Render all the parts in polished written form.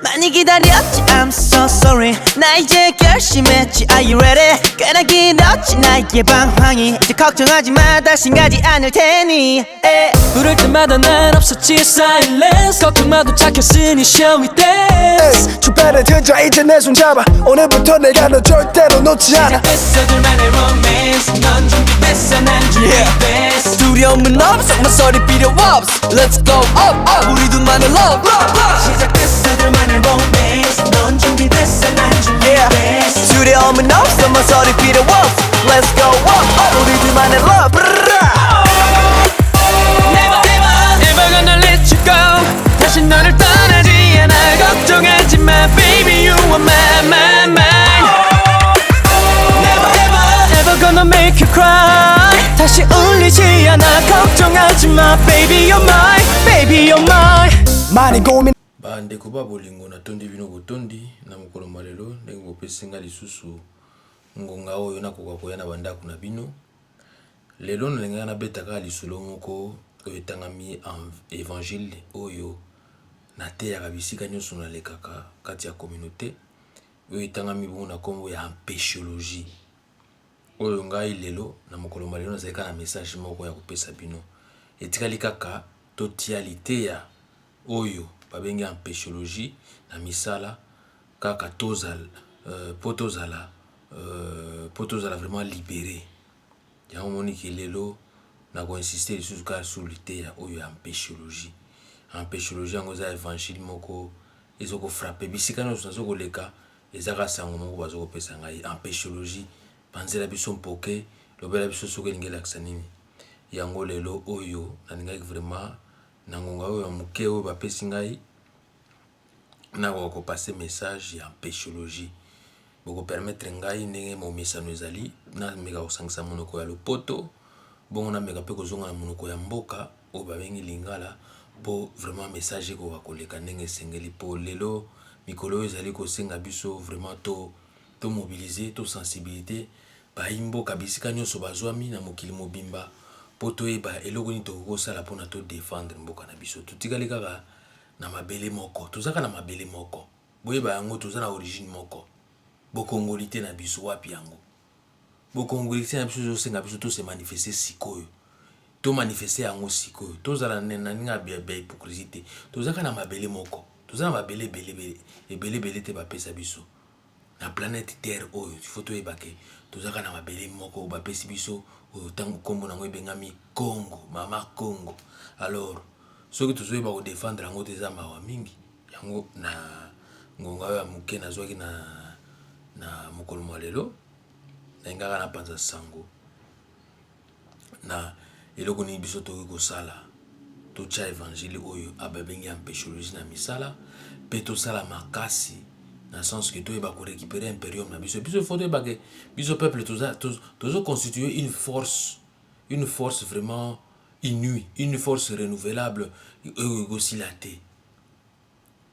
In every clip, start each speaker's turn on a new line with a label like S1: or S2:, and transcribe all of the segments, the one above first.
S1: 많이 기다렸지 I'm so sorry 나 이제 결심했지 Are you ready 꽤나 길었지 나의 방황이 이제 걱정하지 마 다신 가지 않을 테니
S2: 부를 때마다 난 없었지 silence 걱정 마도 착했으니 shall we dance
S3: 주변에 들자 이제 내 손 잡아 오늘부터 내가 너 절대로 놓지 않아
S2: 시작됐어 둘만의 romance 넌 준비됐어 난 준비됐어
S1: 두려움은 없어 모서리 필요 없어 Let's go up up 우리 둘만의 love
S2: 시작됐어 둘만의 romance 넌 준비됐어 난 준비됐어
S1: 두려움은 없어 모서리 필요 없어 Let's go up up 우리 둘만의 love
S2: Never gonna let you go 다시 너를 떠나지 않아 걱정하지 마 baby you are my Never gonna make you cry 다시 울리지 않아 걱정하지 마 baby you're mine
S3: 많이 고민
S4: bandeko babolingo natondi bino botondi na mokolo malelo ndenge bopesinga lisusu ngonga oyo nakoka koya na bandako na bino lelo nalingaka nabetaka lisolo moko oyo etangami évangile oyo nateyaka bisika nyonso nalekaka kati ya communauté oyo etangami bongo na nkombo ya empéchologie oyo ngai lelo na mokolo malelo nazali kaka na message moko ya kopesa bino etikali kaka totia liteya oyo babengi empéchologie na misala kaka tozala po tozala vraiment libéré yango moniki lelo nakoinsiste lisusu kaka sur liteya oyo ya empéchologie yango eza évangile moko ezokofrappe bisika nyonso nazokoleka eza kaka sango moko bazokopesa ngai empéchologie banzela biso mpoke lobela biso soki elingi elakisa nini yango lelo oyo nalingaki vraiment na ngonga oyo ya moke oyo bapesi ngai nakoka kopase message ya empéchologie bokopermettre ngai ndenge momesano ezali nameka kosangisa monoko ya lopoto bongo nameka mpe kozonga na monoko ya mboka oyo babengi lingala mpo vraiment message ekoka koleka ndenge esengeli mpo lelo mikolo oyo ezali kosenga biso vraiment to mobiliser to sensibilité bayimboka bisika nyonso bazwami na mokili mobimba mpo toyeba eloko nini tokokosala mpona todefendre mboka na biso totikali kaka na mabele moko tozaka na mabele moko boyeba yango toza na origine moko bokongoli te na biso wapi yango bokongoli te na biso ezosenga biso tose manifeste sikoyo to manifeste yango sikoyo tozala na ninga ya hypocrisie te tozaka na mabele moko toza na mabele ebele te bapesa biso na planète terre oyo ifo toyeba ke tozaka na mabele moko bapesi biso oyo ntango nkombo nango ebengami Congo mama Congo alors soki tozoyeba kodefendre yango te eza mawa mingi yango na ngonga oyo ya moke nazwaki na mokolo mwa lelo nayingaka napanza sango na eloko nini biso tokoki kosala totya évangile oyo ababengi empéchologie na misala mpe tosala makasi na sens que toyeba korécupérer impérium na biso fo toyeba ke biso peuple tozoconstituer une force vraiment inouïe une force renouvelable oyo ekosila te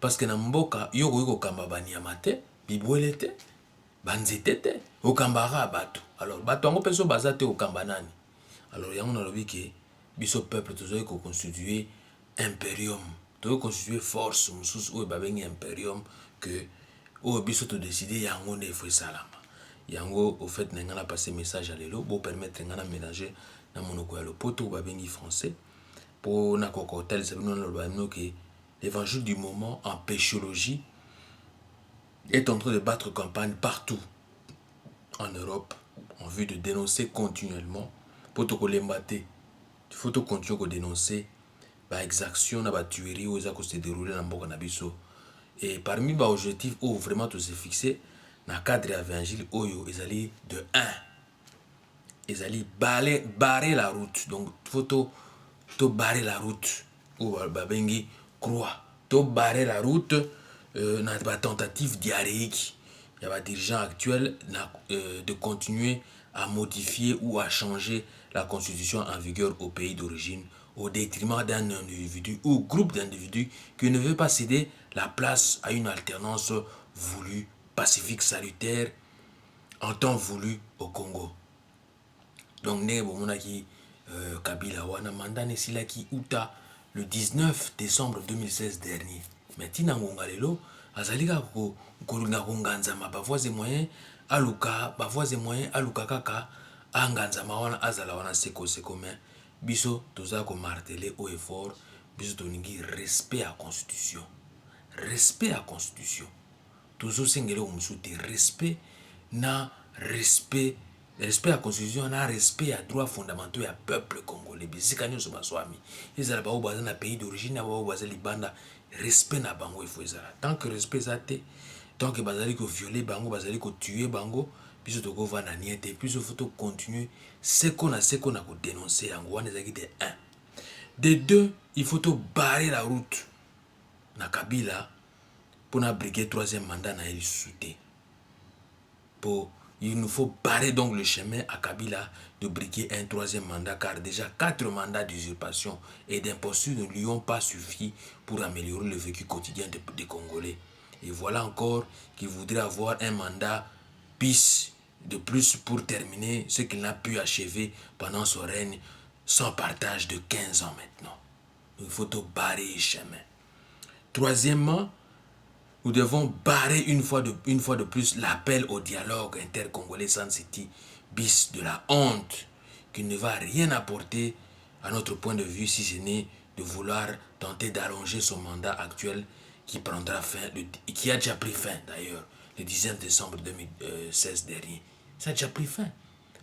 S4: parce que na mboka yo okoki kokamba banyama te bibwele te banzete te okambaka bato alors bato yango mpe so baza te okamba nani alors yango nalobi ke biso peuple tozoki koconstituer impérium tozoki constituer force mosusu oyo babengi impérium que oyo biso todécide yango nde efo esalama yango au fait na nga na passe message ya lelo bopermettre nga na mélanger na monoko ya lopoto oyo babengi français mpo nakoka kotalisa bino naloba bino ke l'évangile du moment en péchologie est en train de battre campagne partout en Europe en vue de dénoncer continuellement pour tokolemba te il faut continuer à dénoncer ba exaction na ba tuerie oyo eza ko se dérouler na mboka na biso et parmi ba objectifs où vraiment tout se fixer na cadre évangile oyo ezali de 1 ezali barrer la route donc faut barrer la route ou babengi croix to barrer la route na ba tentative diarrhéique il y a ba dirigeants actuels de continuer à modifier ou à changer la constitution en vigueur au pays d'origine au détriment d'un individu ou groupe d'individus qui ne veut pas céder la place à une alternance voulue, pacifique, salutaire, en temps voulu au Congo. Donc, Kabila wana mandat nesilaki uta le 19 décembre 2016 dernier. Mais tina ngonga lelo azali kaka kolinga konganzama bavois et moyen aluka bavois et moyen aluka kaka anganzama wana azala wana sekoseko me biso toza komartele au effort biso tolingi respect à constitution respect à constitution tozosengela omosusu te respect na respect à constitution na respect à droit fondamentaux ya peuple congolais bisika nyonso baswami ezala bao baza na pays d'origine na bao baza libanda respect na bango il faut ezala tant que respect eza te tant que bazali kovioler bango bazali kotuer bango biso tokovanda nie te biso faut tocontinue seko na kodénoncer yango wana ezalaki de 1 de 2 il faut tobarrer la route na Kabila pour briguer 3e mandat na ye lisusu te il nous faut barrer donc le chemin à Kabila de briguer un 3e mandat car déjà 4 mandats d'usurpation et d'imposture ne lui ont pas suffi pour améliorer le vécu quotidien des Congolais. Et voilà encore qu'il voudrait avoir un mandat bis de plus pour terminer ce qu'il n'a pu achever pendant son règne sans partage de 15 ans maintenant. Il faut tout barrer le chemin. Troisièmement, nous devons barrer une fois de plus l'appel au dialogue intercongolais Sun City bis de la honte qui ne va rien apporter à notre point de vue si ce n'est de vouloir tenter d'allonger son mandat actuel qui prendra fin, qui a déjà pris fin d'ailleurs le 19 décembre 2016 dernier. Ça a déjà pris fin.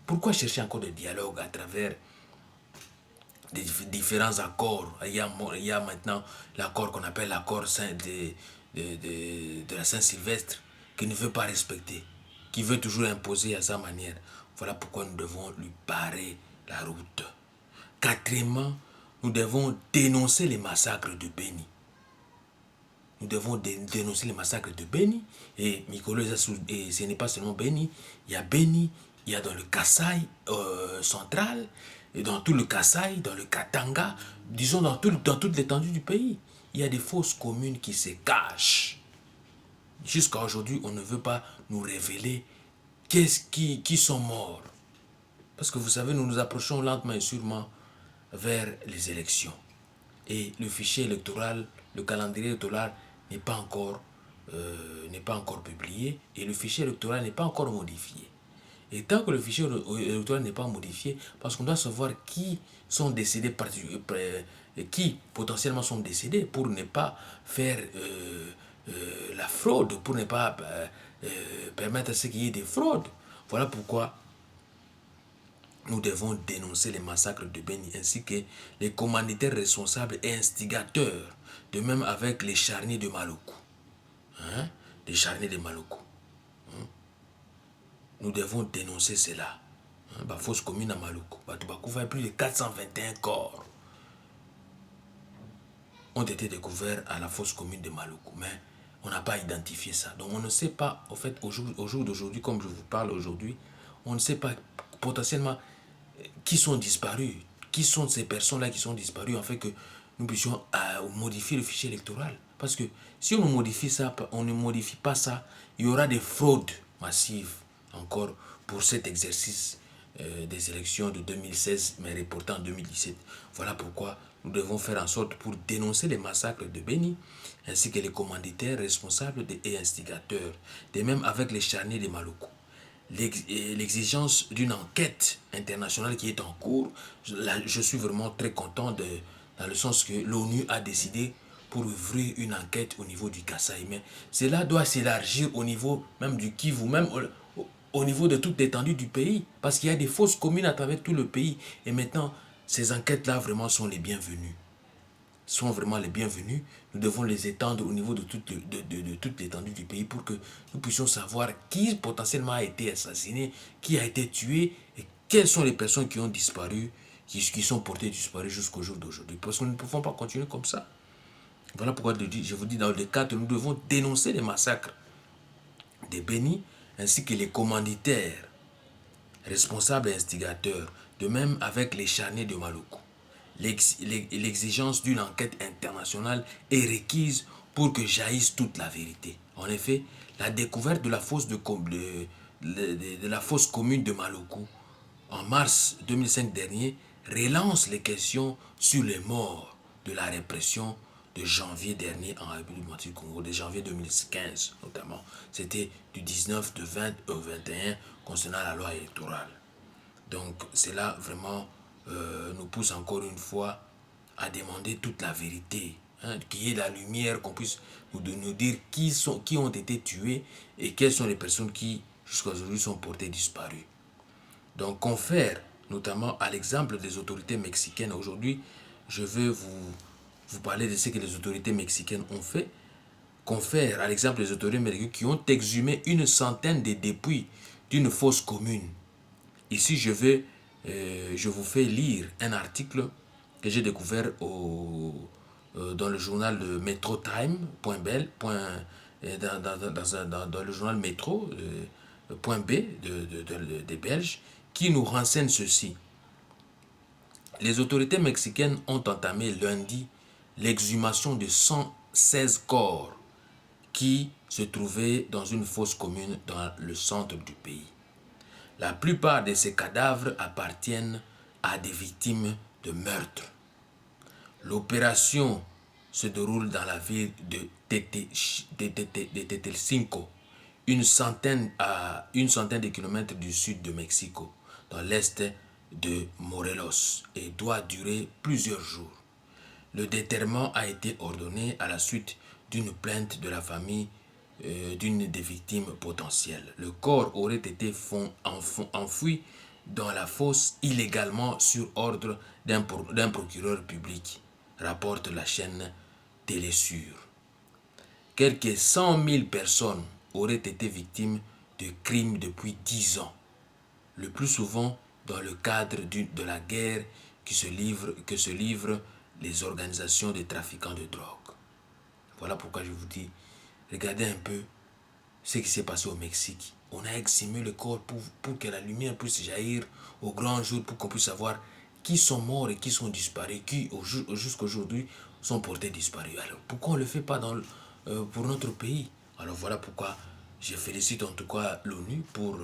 S4: Pourquoi chercher encore de dialogue à travers des différents accords? Il y a maintenant l'accord qu'on appelle l'accord de la Saint-Sylvestre qui ne veut pas respecter, qui veut toujours imposer à sa manière. Voilà pourquoi nous devons lui barrer la route. Quatrièmement, nous devons dénoncer les massacres de Beni. Nous devons dénoncer les massacres de Beni. Et Mikolo, et ce n'est pas seulement Beni. Il y a Beni, il y a dans le Kasaï central, et dans tout le Kasaï, dans le Katanga, disons dans toute l'étendue du pays. Il y a des fausses communes qui se cachent. Jusqu'à aujourd'hui, on ne veut pas nous révéler qui sont morts. Parce que vous savez, nous nous approchons lentement et sûrement vers les élections. Et le fichier électoral, le calendrier électoral n'est pas encore publié et le fichier électoral n'est pas encore modifié. Et tant que le fichier électoral n'est pas modifié, parce qu'on doit savoir qui sont décédés, qui potentiellement sont décédés pour ne pas faire la fraude, pour ne pas permettre à ce qu'il y ait des fraudes. Voilà pourquoi nous devons dénoncer les massacres de Beni ainsi que les commanditaires responsables et instigateurs, de même avec les charniers de Maluku. Les charniers de Maluku. Nous devons dénoncer cela. La fausse commune à Maluku. Plus de 421 corps ont été découverts à la fosse commune de Maluku. Mais on n'a pas identifié ça. Donc on ne sait pas, au fait, au jour d'aujourd'hui, comme je vous parle aujourd'hui, on ne sait pas potentiellement qui sont disparus. Qui sont ces personnes-là qui sont disparues afin que nous puissions modifier le fichier électoral. Parce que si on modifie ça, on ne modifie pas ça, il y aura des fraudes massives encore pour cet exercice des élections de 2016, mais reporté en 2017. Voilà pourquoi nous devons faire en sorte pour dénoncer les massacres de Beni, ainsi que les commanditaires responsables et instigateurs, de même avec les charniers de Maluku. L'exigence d'une enquête internationale qui est en cours, je suis vraiment très content dans le sens que l'ONU a décidé pour ouvrir une enquête au niveau du Kasaï. Mais cela doit s'élargir au niveau même du Kivu, même au niveau de toute l'étendue du pays, parce qu'il y a des fausses communes à travers tout le pays. Et maintenant, ces enquêtes-là vraiment sont les bienvenues. Sont vraiment les bienvenues. Nous devons les étendre au niveau de toute l'étendue du pays pour que nous puissions savoir qui potentiellement a été assassiné, qui a été tué et quelles sont les personnes qui ont disparu, qui sont portées disparues jusqu'au jour d'aujourd'hui. Parce que nous ne pouvons pas continuer comme ça. Voilà pourquoi je vous dis, dans le cadre, nous devons dénoncer les massacres de Beni, ainsi que les commanditaires, responsables et instigateurs, de même avec les charniers de Maluku. L'exigence d'une enquête internationale est requise pour que jaillisse toute la vérité. En effet, la découverte de la fosse, de la fosse commune de Maluku en mars 2005 dernier relance les questions sur les morts de la répression de janvier dernier en République démocratique du Congo, de janvier 2015 notamment. C'était du 19, de 20 au 21 concernant la loi électorale. Donc cela vraiment nous pousse encore une fois à demander toute la vérité, hein, qu'il y ait la lumière, qu'on puisse nous dire qui ont été tués et quelles sont les personnes qui jusqu'à aujourd'hui sont portées disparues. Donc confère notamment à l'exemple des autorités mexicaines. Aujourd'hui, je veux vous parler de ce que les autorités mexicaines ont fait. Confère à l'exemple des autorités mexicaines qui ont exhumé une centaine de dépouilles d'une fosse commune. Ici, je vous fais lire un article que j'ai découvert dans le journal de metrotime.bel, dans le journal Métro.b des Belges, qui nous renseigne ceci. Les autorités mexicaines ont entamé lundi l'exhumation de 116 corps qui se trouvaient dans une fosse commune dans le centre du pays. La plupart de ces cadavres appartiennent à des victimes de meurtre. L'opération se déroule dans la ville de Tetelcinco, une centaine de kilomètres du sud de Mexico, dans l'est de Morelos, et doit durer plusieurs jours. Le déterrement a été ordonné à la suite d'une plainte de la famille d'une des victimes potentielles. Le corps aurait été enfoui dans la fosse illégalement sur ordre d'un procureur public, rapporte la chaîne Télésur. Quelques 100 000 personnes auraient été victimes de crimes depuis 10 ans, le plus souvent dans le cadre de la guerre que se livrent les organisations de trafiquants de drogue. Voilà pourquoi je vous dis, regardez un peu ce qui s'est passé au Mexique. On a exhumé le corps pour que la lumière puisse jaillir au grand jour, pour qu'on puisse savoir qui sont morts et qui sont disparus, qui jusqu'à aujourd'hui sont portés disparus. Alors pourquoi on ne le fait pas pour notre pays? Alors voilà pourquoi je félicite en tout cas l'ONU pour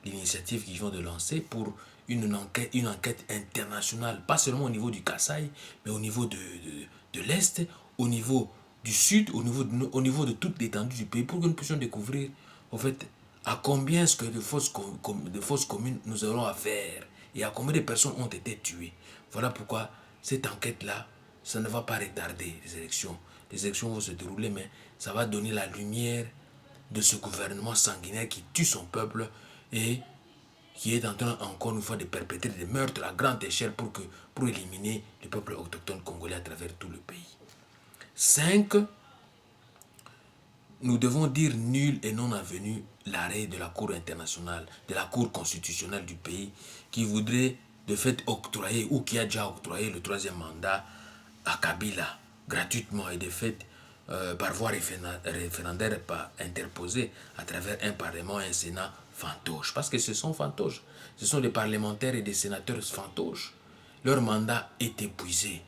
S4: l'initiative qu'ils vont de lancer pour une enquête internationale, pas seulement au niveau du Kasaï, mais au niveau de l'Est, au niveau du Sud, au niveau de toute l'étendue du pays, pour que nous puissions découvrir en fait à combien est-ce que de fausses communes nous aurons à faire et à combien de personnes ont été tuées. Voilà pourquoi cette enquête-là, ça ne va pas retarder les élections. Les élections vont se dérouler, mais ça va donner la lumière de ce gouvernement sanguinaire qui tue son peuple et qui est en train encore une fois de perpétrer des meurtres à grande échelle pour éliminer le peuple autochtone congolais à travers tout le pays. 5. Nous devons dire nul et non avenu l'arrêt de la Cour internationale, de la Cour constitutionnelle du pays, qui voudrait de fait octroyer ou qui a déjà octroyé le 3e mandat à Kabila gratuitement et de fait par voie référendaire interposée à travers un parlement et un sénat fantoche. Parce que ce sont fantoches. Ce sont des parlementaires et des sénateurs fantoches. Leur mandat est épuisé.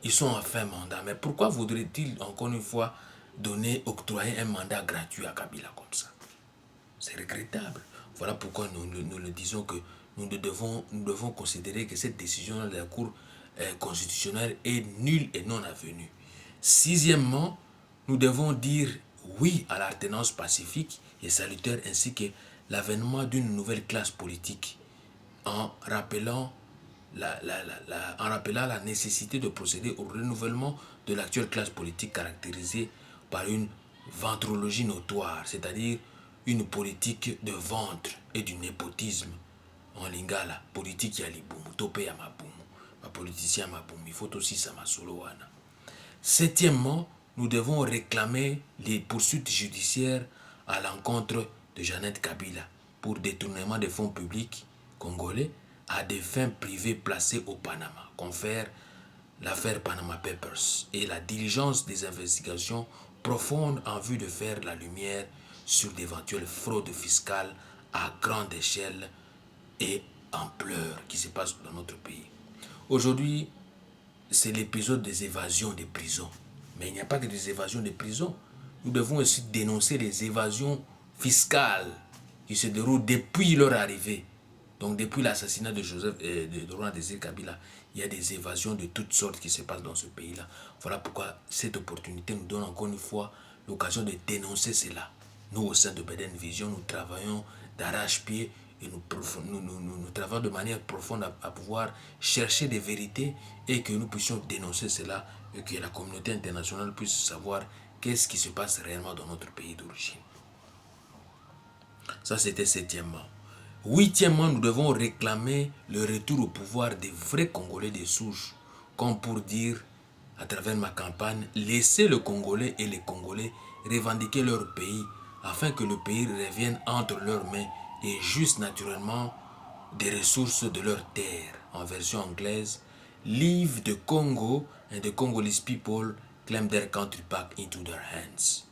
S4: Ils sont en fin mandat. Mais pourquoi voudrait-il encore une fois octroyer un mandat gratuit à Kabila comme ça? C'est regrettable. Voilà pourquoi nous le disons que nous devons considérer que cette décision de la Cour constitutionnelle est nulle et non avenue. 6e, nous devons dire oui à l'alternance pacifique et salutaire ainsi que l'avènement d'une nouvelle classe politique en rappelant la nécessité de procéder au renouvellement de l'actuelle classe politique caractérisée par une ventrologie notoire, c'est-à-dire une politique de ventre et du népotisme. En lingala, politique ya libumu, tope ya mabumu, ma politicien mabumu, il faut aussi ça masolo wana. 7e, nous devons réclamer les poursuites judiciaires à l'encontre de Jeannette Kabila pour détournement des fonds publics congolais à des fins privées placées au Panama, confère l'affaire Panama Papers et la diligence des investigations profondes en vue de faire la lumière sur d'éventuelles fraudes fiscales à grande échelle et ampleur qui se passent dans notre pays. Aujourd'hui, c'est l'épisode des évasions des prisons. Mais il n'y a pas que des évasions des prisons. Nous devons aussi dénoncer les évasions fiscales qui se déroulent depuis leur arrivée. Donc depuis l'assassinat de Laurent Désiré Kabila, il y a des évasions de toutes sortes qui se passent dans ce pays-là. Voilà pourquoi cette opportunité nous donne encore une fois l'occasion de dénoncer cela. Nous, au sein de Beden Vision, nous travaillons d'arrache-pied et nous travaillons de manière profonde à pouvoir chercher des vérités et que nous puissions dénoncer cela et que la communauté internationale puisse savoir qu'est-ce qui se passe réellement dans notre pays d'origine. Ça, c'était septièmement. Huitièmement, nous devons réclamer le retour au pouvoir des vrais Congolais des souches, comme pour dire, à travers ma campagne, laisser le Congolais et les Congolais revendiquer leur pays, afin que le pays revienne entre leurs mains et juste naturellement des ressources de leur terre. En version anglaise, leave the Congo and the Congolese people claim their country back into their hands.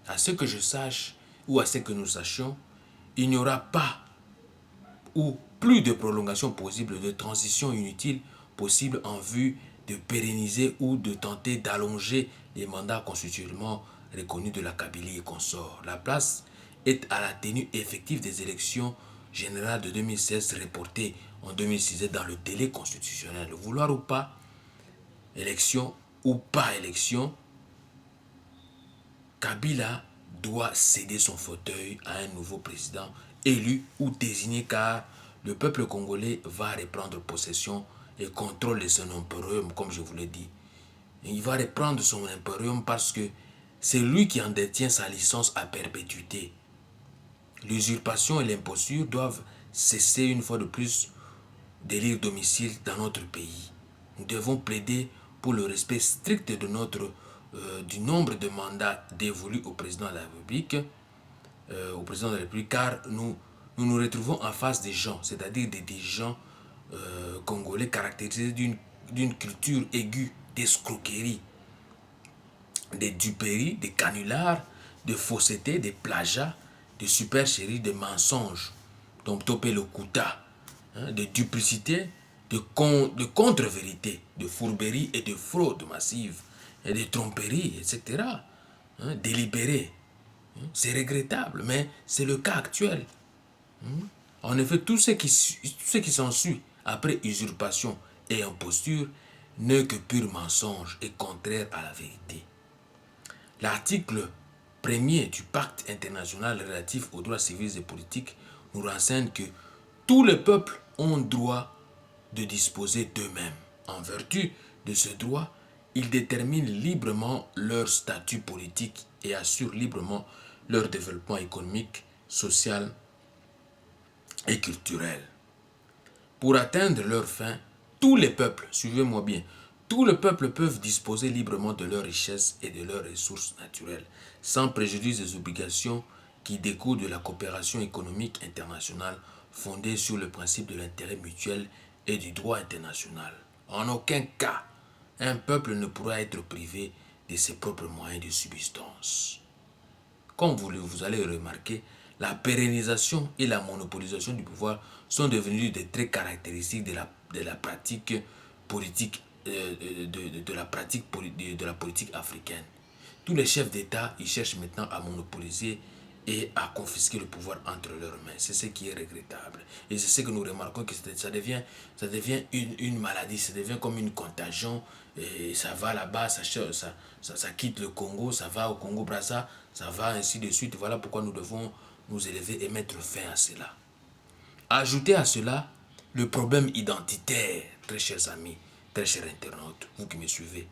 S4: À ce que je sache, ou à ce que nous sachions, il n'y aura pas ou plus de prolongation possible, de transition inutile possible en vue de pérenniser ou de tenter d'allonger les mandats constitutionnellement reconnus de la Kabylie et consorts. La place est à la tenue effective des élections générales de 2016 reportées en 2006 dans le délai constitutionnel. Vouloir ou pas, élection ou pas élection, Kabila doit céder son fauteuil à un nouveau président élu ou désigné, car le peuple congolais va reprendre possession et contrôle de son impérium, comme je vous l'ai dit. Il va reprendre son impérium parce que c'est lui qui en détient sa licence à perpétuité. L'usurpation et l'imposture doivent cesser une fois de plus d'élire domicile dans notre pays. Nous devons plaider pour le respect strict de du nombre de mandats dévolus au président de la République, car nous nous retrouvons en face des gens, c'est-à-dire des dirigeants congolais caractérisés d'une culture aiguë d'escroquerie, des duperies, des canulars, de fausseté, des plagiats, de supercheries, de mensonges, donc topé le kuta, de duplicité, de contre-vérité, de fourberie et de fraude massive, et de tromperie, etc. Délibéré. C'est regrettable, mais c'est le cas actuel. En effet, tout ce qui s'ensuit après usurpation et imposture n'est que pur mensonge et contraire à la vérité. L'article 1er du pacte international relatif aux droits civils et politiques nous renseigne que tous les peuples ont droit de disposer d'eux-mêmes. En vertu de ce droit, ils déterminent librement leur statut politique et assurent librement leur développement économique, social et culturel. Pour atteindre leur fin, tous les peuples, suivez-moi bien, tous les peuples peuvent disposer librement de leurs richesses et de leurs ressources naturelles, sans préjudice des obligations qui découlent de la coopération économique internationale fondée sur le principe de l'intérêt mutuel et du droit international. En aucun cas, un peuple ne pourra être privé de ses propres moyens de subsistance. Comme vous allez remarquer, la pérennisation et la monopolisation du pouvoir sont devenus des traits caractéristiques de la pratique politique de la politique africaine. Tous les chefs d'État ils cherchent maintenant à monopoliser et à confisquer le pouvoir entre leurs mains. C'est ce qui est regrettable. Et c'est ce que nous remarquons que ça devient une maladie, ça devient comme une contagion. Et ça va là-bas, ça quitte le Congo, ça va au Congo-Brazza, ça va ainsi de suite. Voilà pourquoi nous devons nous élever et mettre fin à cela. Ajoutez à cela le problème identitaire, très chers amis, très chers internautes, vous qui me suivez.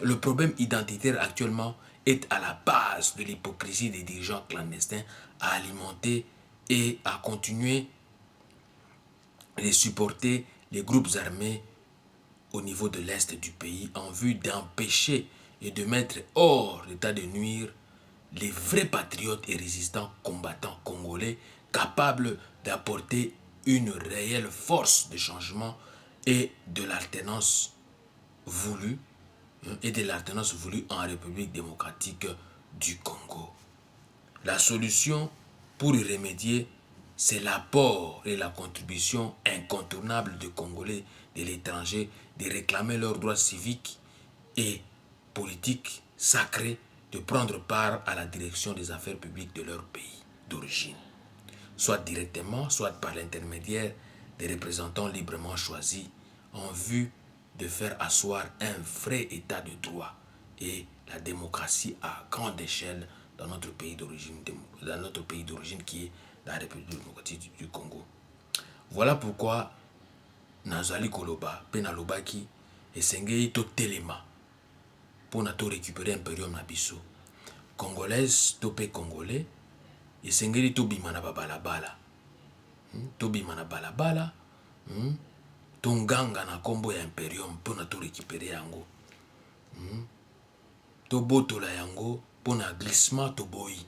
S4: Le problème identitaire actuellement est à la base de l'hypocrisie des dirigeants clandestins à alimenter et à continuer de supporter les groupes armés au niveau de l'est du pays en vue d'empêcher et de mettre hors d'état de nuire les vrais patriotes et résistants combattants congolais capables d'apporter une réelle force de changement et de l'alternance voulue en République démocratique du Congo. La solution pour y remédier, c'est l'apport et la contribution incontournable des Congolais de l'étranger de réclamer leurs droits civiques et politiques sacrés, de prendre part à la direction des affaires publiques de leur pays d'origine, soit directement, soit par l'intermédiaire des représentants librement choisis en vue de faire asseoir un vrai état de droit et la démocratie à grande échelle dans notre pays d'origine qui est la République démocratique du Congo. Voilà pourquoi nazali koloba pe nalobaki esengeli to telema pour na to récupérer impérium na biso congolaise to pe congolais esengeli to bima na balabala to bima na balabala to nganga na kombo ya impérium pour na to récupérer yango to botola yango pour na glissement to boyi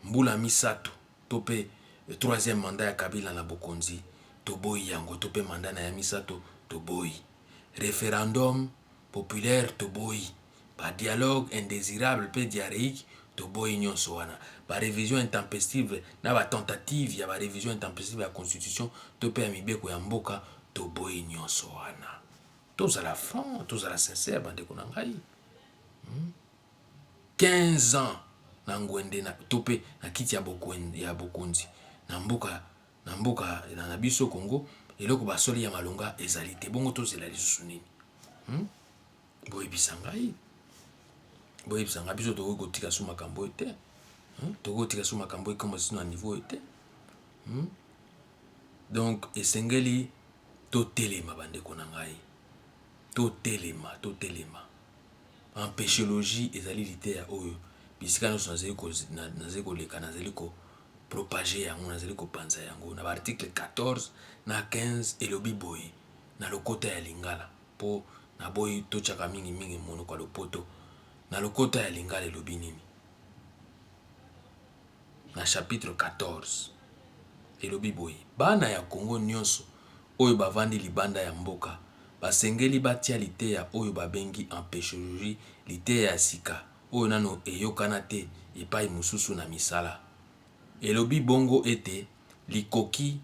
S4: mbula misato to pe troisième mandat ya Kabila na bokonzi to boyi yango to pe mandat na ya misato to boyi référendum populaire to boyi ba dialogue indésirable pe diarrhéique to boyi nyonso wana ba révision intempestive na ba tentative ya ba révision intempestive ya constitution to pe ya mibeko ya mboka to boyi nyonso wana tozala franc tozala sincère bandeko na ngai 15 ans na ngwende na tope na kiti ya bokonzi na mboka na biso Congo eloko basoli ya malonga ezali te bongo tozela lisusu nini boyebisa ngai biso tokoki kotika so makambo oyo te tokoki kotika so makambo ekoma sino na niveau oyo te donc esengeli totelema bandeko na ngai totelema empêchologie ezali liteya oyo bisika nyonso nazali koleka nazali kopropager yango nazali kopanza yango na baarticle 14 na 15 elobi boye na lokota ya lingala mpo na boyi totyaka mingi monoko ya lopoto na lokota ya lingala elobi nini na chapitre 14 elobi boye bana ya Congo nyonso oyo bavandi libanda ya mboka basengeli batia liteya oyo babengi empêchologie liteya ya sika oyo nano eyokana te epai mosusu na misala elobi bongo ete likoki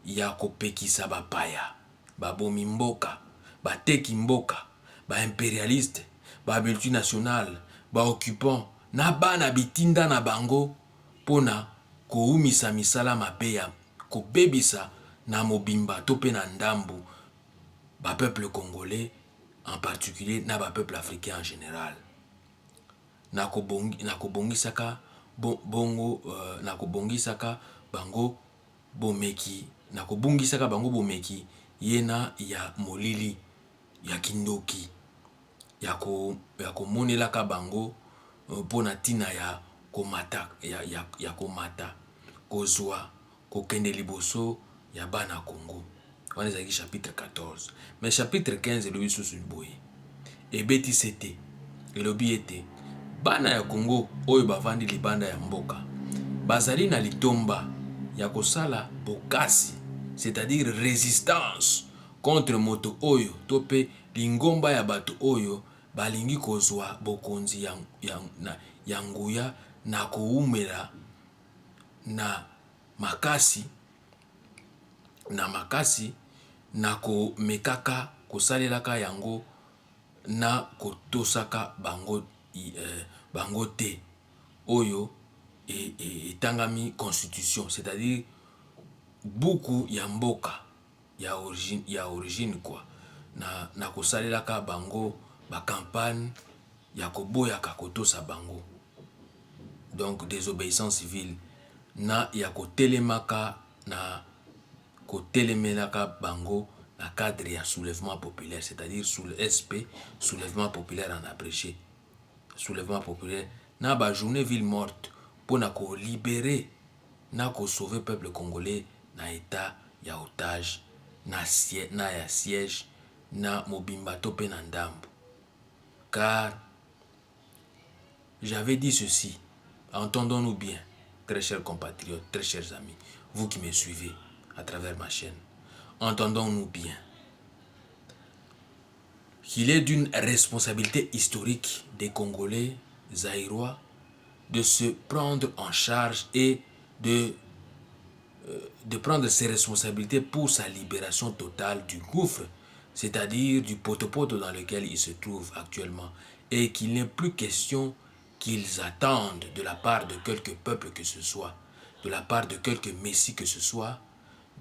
S4: ya kopekisa bapaya babomi mboka bateki mboka baimpérialiste bamultinational baoccupant na bana bitinda na bango mpona koumisa misala mabe ya kobebisa na mobimba to mpe na ndambu peuple congolais en particulier na peuple africain en général nakobongisaka bango bomeki yena ya molili ya kindoki ya komonelaka bango mpona ntina ya komata kozwa kokende liboso ya bana Congo wana ezalaki chapitre 14 mais chapitre 15 elobi susu boye ebetisi ete elobi ete bana ya Congo oyo bavandi libanda ya mboka bazali na litomba ya kosala bokasi c'est-à-dire résistance contre moto oyo to pe lingomba ya bato oyo balingi kozwa bokonzi ya nguya na koumela na makasi na komekaka kosalelaka yango na kotosaka bango te oyo etangami constitution c'est-à-dire buku ya mboka ya origine quoi na kosalelaka bango bacampagne ya koboyaka kotosa bango donc désobéissance civile na ya kotelemelaka bango na cadre ya soulèvement populaire c'est-à-dire sous le SP soulèvement populaire en abrégé soulèvement populaire na ba journée ville morte pour na ko libérer na ko sauver peuple congolais na état ya otage na ya siège na mobimba to pe na ndambo car j'avais dit ceci, entendons-nous bien très chers compatriotes, très chers amis, vous qui me suivez à travers ma chaîne, entendons-nous bien qu'il est d'une responsabilité historique des Congolais zaïrois de se prendre en charge et de prendre ses responsabilités pour sa libération totale du gouffre, c'est-à-dire du poteau-poteau dans lequel il se trouve actuellement, et qu'il n'est plus question qu'ils attendent de la part de quelque peuple que ce soit, de la part de quelque messie que ce soit,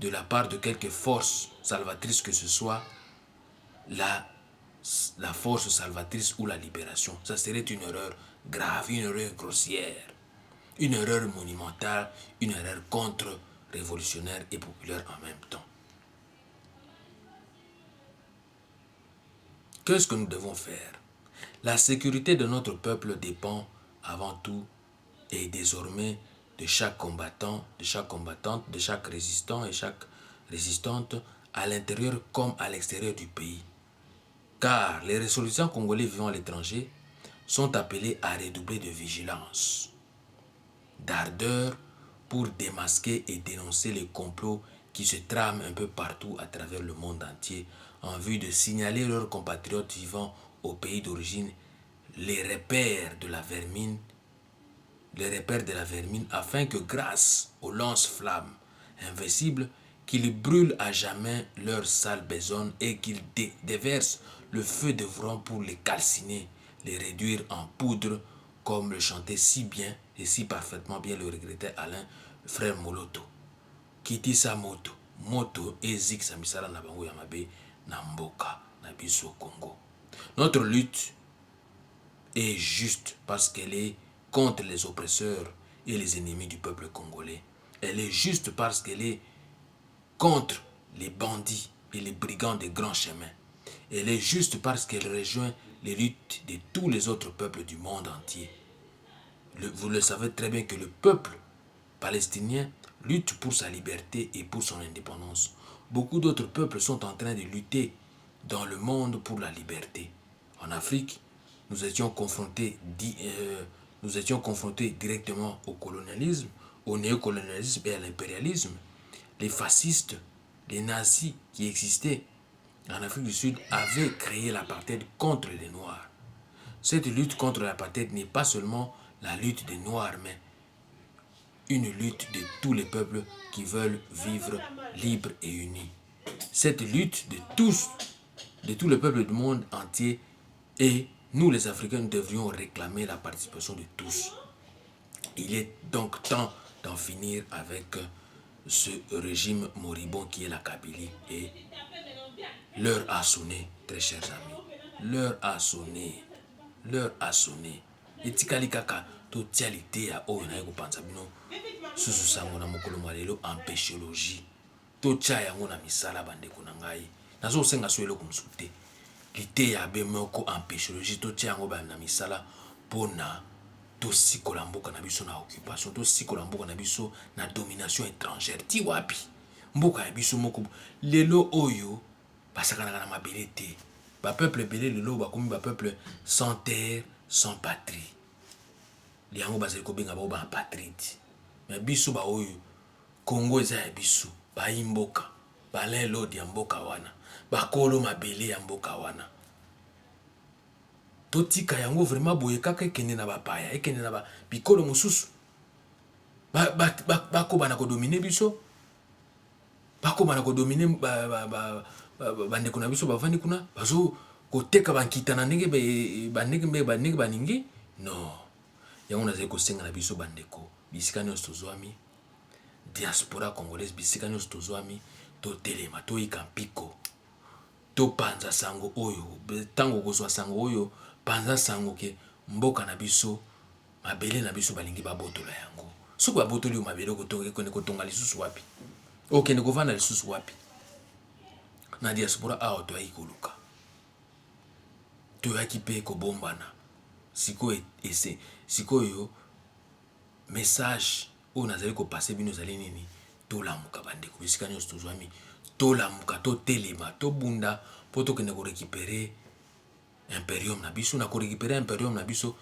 S4: de la part de quelque force salvatrice que ce soit, la force salvatrice ou la libération. Ça serait une erreur grave, une erreur grossière, une erreur monumentale, une erreur contre-révolutionnaire et populaire en même temps. Qu'est-ce que nous devons faire? La sécurité de notre peuple dépend avant tout et désormais de chaque combattant, de chaque combattante, de chaque résistant et chaque résistante à l'intérieur comme à l'extérieur du pays. Car les ressortissants congolais vivant à l'étranger sont appelés à redoubler de vigilance, d'ardeur pour démasquer et dénoncer les complots qui se trament un peu partout à travers le monde entier en vue de signaler leurs compatriotes vivant au pays d'origine les repères de la vermine, afin que grâce aux lance-flammes invincibles qu'ils brûlent à jamais leur sale besogne et qu'ils déversent le feu devront pour les calciner, les réduire en poudre, comme le chantait si bien et si parfaitement bien le regrettait Alain, frère Moloto. Kiti sa moto, moto ezik sa misala na bango ya mabe na mboka na biso Congo. Notre lutte est juste parce qu'elle est contre les oppresseurs et les ennemis du peuple congolais. Elle est juste parce qu'elle est contre les bandits et les brigands des grands chemins. Elle est juste parce qu'elle rejoint les luttes de tous les autres peuples du monde entier. Vous le savez très bien que le peuple palestinien lutte pour sa liberté et pour son indépendance. Beaucoup d'autres peuples sont en train de lutter dans le monde pour la liberté. En Afrique, nous étions confrontés directement au colonialisme, au néocolonialisme et à l'impérialisme. Les fascistes, les nazis qui existaient en Afrique du Sud avaient créé l'apartheid contre les Noirs. Cette lutte contre l'apartheid n'est pas seulement la lutte des Noirs, mais une lutte de tous les peuples qui veulent vivre libres et unis. Cette lutte de tous les peuples du monde entier, et nous les Africains nous devrions réclamer la participation de tous. Il est donc temps d'en finir avec ce régime moribond qui est la Kabylie, et l'heure a sonné, très chers amis. L'heure a sonné. Etikali kaka totialité ya oyo na ekopanza bino susu sango na mokolo malelo empêchologie. Totia yango na misala bandeko na ngai. Nazo senga so eloko musu te. Lité ya bemoko empêchologie totia yango ba na misala pona tosikola mboka na biso na occupation, tosikola mboka na biso na domination étrangère. Ti wapi mboka ya biso moko lelo oyo basakanaka na mabele te. Ba peuple belé lelo bakomi ba peuple sans terre, sans patrie. Liango bazali kobenga bao ba apatride. Mais biso ba oyo Congo eza ya biso, ba imboka, ba lelo di mboka wana, ba kolo mabele ya mboka wana. Totika yango vraiment boye kaka ekende na bapaya, ekende na ba bikolo mosusu. Bako bana ko dominer biso. Bako bana ko dominer bandeko na biso bavandi kuna bazo koteka bankita na ndenge bandenge baningi. Non. Yango nazali kosenga na biso bandeko bisika nyonso tozwami, diaspora congolaise bisika nyonso tozwami, totelema toyika mpiko, topanza sango oyo, tango kozwa sango oyo, panza sango ke mboka na biso, mabele na biso balingi babotola yango. Soki babotoli mabele okende kotonga lisusu wapi? Okende kovanda lisusu wapi? Na diaspora awa toyaki koluka, toyaki mpe kobombana. Sikoyo message oyo nazali kopase bino ezali nini? Tolamuka bandeko bisika nyonso tozwami, tolamuka, totelema, tobunda po tokende korécupérer imperium na biso. Na korécupérer imperium na biso,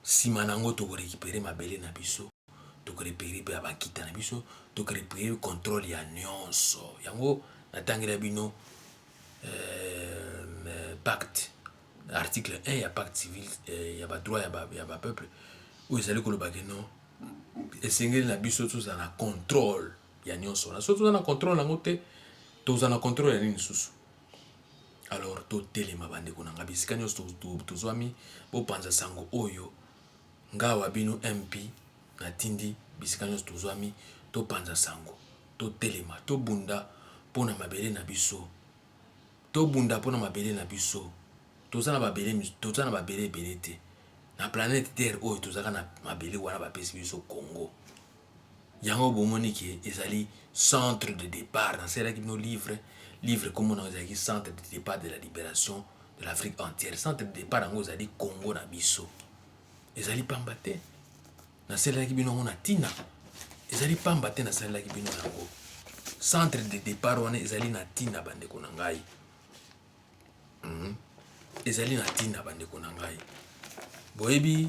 S4: nsima nango tokorécupérer mabele na biso, tokorécupérer mpe bakita na biso, tokorécupérer contrôle ya nyonso. Yango natangela bino pacte article 1 ya pacte civil ya ba droit ya ba peuple où ezali koloba ke non esengeli na biso tozala na contrôle ya nyonso. Na so tozala na contrôle nango te, tozala na contrôle ya nini susu? Alors totelema bandeko na nga bisika nyonso tozwami, bopanza sango oyo ngawa bino MP natindi bisika nyonso tozwami, topanza sango totelema tobunda mpona mabele na biso tobunda mpona mabele na biso toza na babele ebele te na planète terre oyo tozalaka na mabele wana bapesi biso Congo yango bomoni ke ezali centre de départ nasalelaki bino livre komona ezalaki centre de départ de la libération de l'Afrique entière centre de départ yango ezali Congo na biso ezali pamba te nasalelaki bino yango na ntina ezali pamba te nasalelaki bino yango centre de départ wana ezali na ntina bandeko na ngai ezali na ntina bandeko na ngai boyebi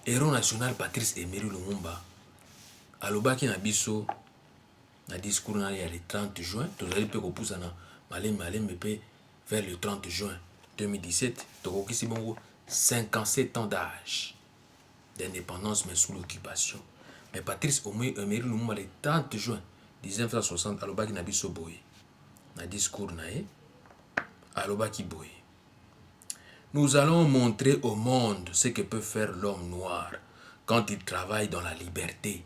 S4: héros national Patrice Emery Lumumba alobaki na biso na discours na ya le 30 juin tozali mpe kopusana malembe mpe vers le 30 juin 2017 tokokisi bongo 57 ans d'âge d'indépendance mais sous l'occupation mais Patrice Emery Lumumba le 30 juin 1960 alobaki na biso boye na discours na ye alobaki boye nous allons montrer au monde ce que peut faire l'homme noir quand il travaille dans la liberté.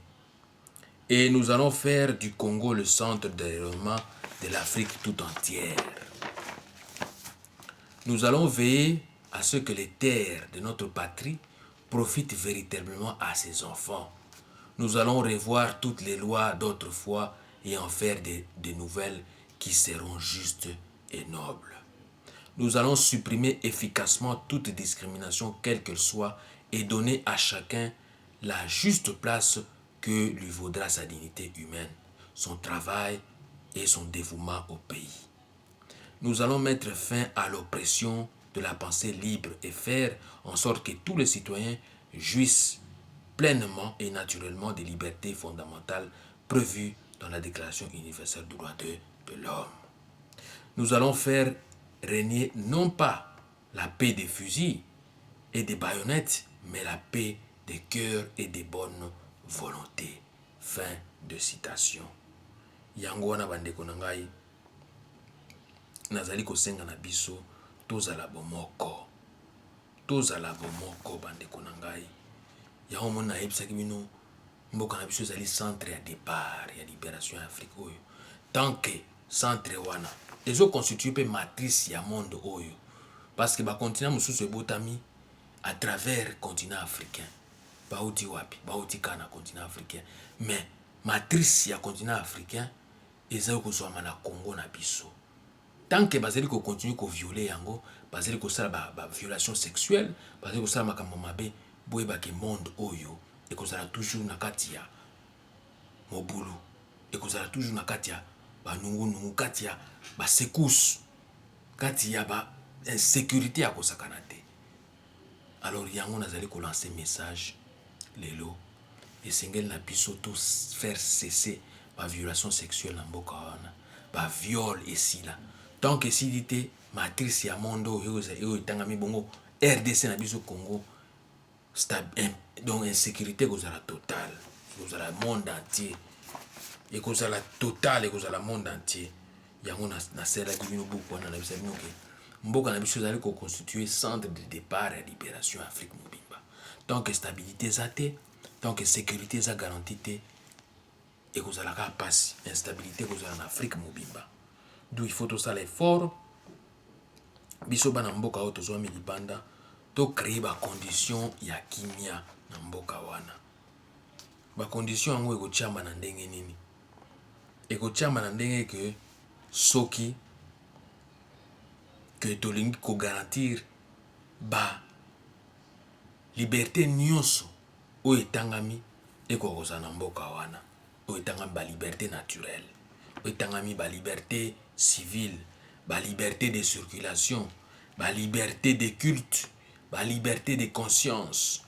S4: Et nous allons faire du Congo le centre de développement de l'Afrique tout entière. Nous allons veiller à ce que les terres de notre patrie profitent véritablement à ses enfants. Nous allons revoir toutes les lois d'autrefois et en faire de nouvelles qui seront justes et nobles. Nous allons supprimer efficacement toute discrimination, quelle qu'elle soit, et donner à chacun la juste place que lui vaudra sa dignité humaine, son travail et son dévouement au pays. Nous allons mettre fin à l'oppression de la pensée libre et faire en sorte que tous les citoyens jouissent pleinement et naturellement des libertés fondamentales prévues dans la Déclaration universelle des droits de l'homme. Nous allons faire régner non pas la paix des fusils et des baïonnettes, mais la paix des cœurs et des bonnes volontés. Fin de citation. Yango wana bandeko na ngai nazali kosenga na biso tozala bomoko bandeko na ngai yango mona yebisaki bino mboka na biso ezali centre ya départ ya libération ya Afrique oyo tant que centre wana ezoconstitue mpe matrice ya monde oyo parce que bacontinent mosusu ebotami à travers continent africain bauti wapi bauti kana continent africain mais matrice ya continent africain ezali kozwama na Congo na biso tant que bazali kocontinue kovioler yango bazali kosala violation sexuelle bazali kosala makambo mabe boyebake monde oyo ekozala toujours na kati ya mobulu ekozala toujours na kati ya banungunungu kati ya basekousse kati ya insécurité ya kosakana te alors yango nazali kolancer message lelo esengeli na biso to faire cesser violation sexuelle na mboka wana viol esila tant que esili te matrice ya monde oyo etangami bongo RDC na biso Congo donc insécurité ekozala totale ekozala monde entier ekozala total ekozala monde entier yango naselaki bino buku wana nabisa bino ke mboka na biso ezali koconstitue centre de départ ya libération Afrique mobimba tant que stabilité eza te tant que sécurité eza garantie te ekozala kaka pasi instabilité ekozala na Afrique mobimba d'où il faut tosala effort biso bana mboka oyo tozwami libanda tocrée bacondition ya kimia na mboka wana bacondition yango ekotiama na ndenge nini ekotiama na ndenge ke soki ke tolingi kogarantir liberté nyonso oyo etangami ekokozala na mboka wana oyo etangami liberté naturelle oyo etangami liberté civile liberté de circulation liberté de culte liberté de conscience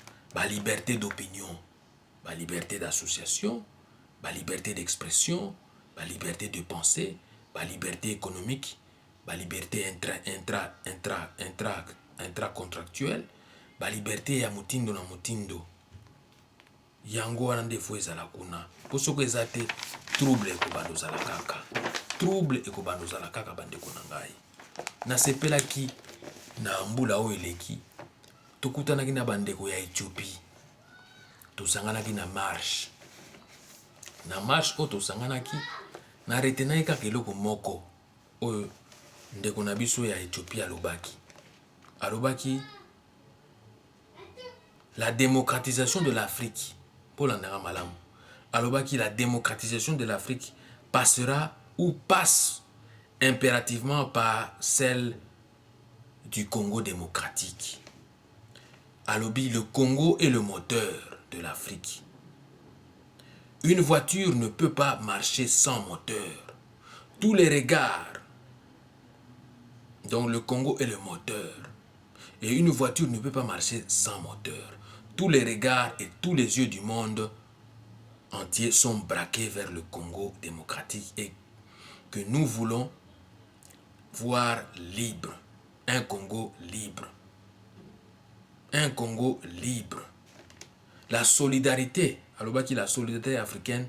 S4: liberté d'opinion liberté d'association liberté d'expression liberté de pensée liberté économique liberté intracontractuelle liberté ya motindo na motindo yango wana nde fo ezala kuna po soki eza te trouble ekobanda ozala kaka bandeko na ngai nasepelaki na mbula oyo eleki tokutanaki na bandeko ya Ethiopie tosanganaki na marche oyo tosanganaki na retenaki kaka eloko moko oyo ndeko na biso ya Éthiopie alobaki la démocratisation de l'Afrique pour l'andera malamu alobaki la démocratisation de l'Afrique passera ou passe impérativement par celle du Congo démocratique. Alobi, le Congo est le moteur de l'Afrique. Une voiture ne peut pas marcher sans moteur. Tous les regards. Donc le Congo est le moteur. Et une voiture ne peut pas marcher sans moteur. Tous les regards et tous les yeux du monde entier sont braqués vers le Congo démocratique et que nous voulons voir libre. Un Congo libre. Un Congo libre. La solidarité, alors la solidarité africaine,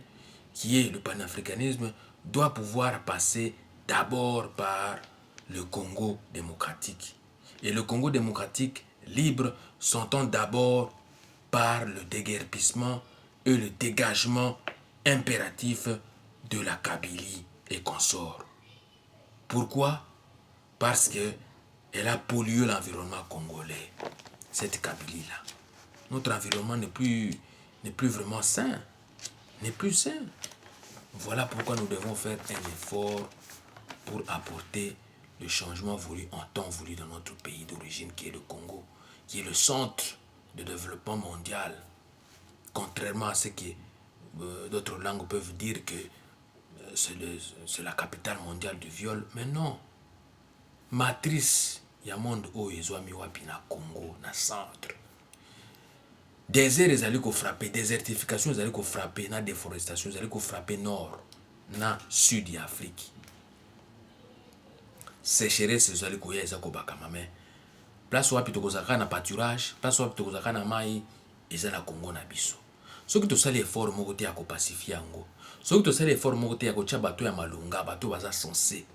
S4: qui est le panafricanisme, doit pouvoir passer d'abord par le Congo démocratique. Et le Congo démocratique libre s'entend d'abord par le déguerpissement et le dégagement impératif de la Kabylie et consorts. Pourquoi? Parce qu'elle a pollué l'environnement congolais, cette Kabylie-là. Notre environnement n'est plus vraiment sain, n'est plus sain. Voilà pourquoi nous devons faire un effort pour apporter le changement voulu en temps voulu dans notre pays d'origine qui est le Congo, qui est le centre de développement mondial. Contrairement à ce que d'autres langues peuvent dire que c'est la capitale mondiale du viol, mais non. Matrice, il y a un monde où ils ont mis na Congo, na centre. Désert, ils allaient frapper, désertification, ils allaient frapper, na déforestation, ils allaient frapper nord, na sud d'Afrique. Sécheresse, ils allaient koya, ils allaient bakamame. Place où apito kozaka na pâturage, place où apito kozaka na mai, ils allaient Congo na biso. Ce qui te sali effort moko te ya ko pacifier yango. Ce qui te sali effort moko te ya ko tia bato ya malunga, bato baza censé.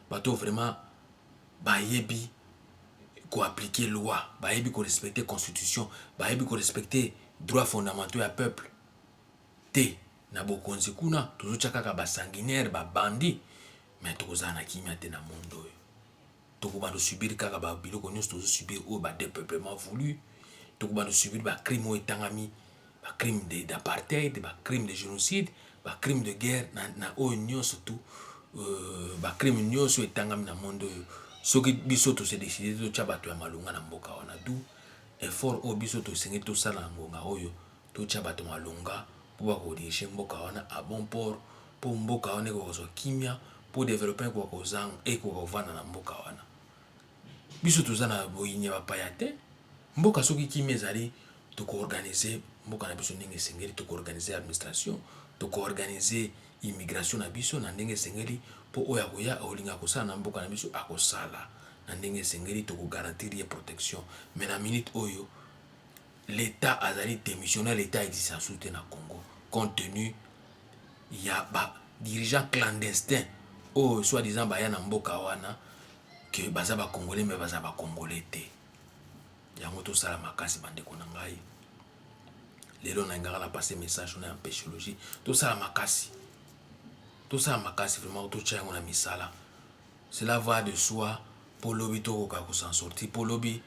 S4: Bato vraiment bayebi ko appliquer loi, bayebi ko respecter constitution, bayebi ko respecter droits fondamentaux ya peuple. Te na bokonzi kuna tozotia kaka ba sanguinaire, ba bandi, mais tokozala na kimia te na monde oyo. Tokobanda subir kaka ba biloko nyonso tozo subir o ba dépeuplement voulu. Tokobanda subir ba crime o etangami, ba crime d'apartheid, ba crime de génocide, ba crime de guerre na o nyonso tout ba crime nyonso etangami na monde oyo. Soki biso to se décider to tia bato ya malunga na mboka wana du effort o biso to sengi to sala ngonga oyo to tia bato malunga po ba ko dirige mboka wana a bon port po mboka wana ko zo kimia po développer ko ko zang e ko vana na mboka wana biso to zana boyinya ba payate mboka soki kimia ezali to ko organiser mboka na biso ndenge sengeli to ko organiser administration to ko organiser immigration na biso na ndenge sengeli po oya koya olinga kosala na mboka na biso akosala na ndenge sengeli to ko garantir protection. Mais na minute oyo l'état azali démissionnaire, l'état existe soutien na Congo compte tenu il y a ba dirigeants clandestins o soi-disant baya na mboka wana que baza ba congolais mais baza ba congolais te. Yango to sala makasi bandeko na ngai. Lelo na ngaka na passer message na péchologie to sala makasi. Tout ça makasi vraiment tout tient na misala. Cela va de soi pour lobby to ko s'en sortir pour lobby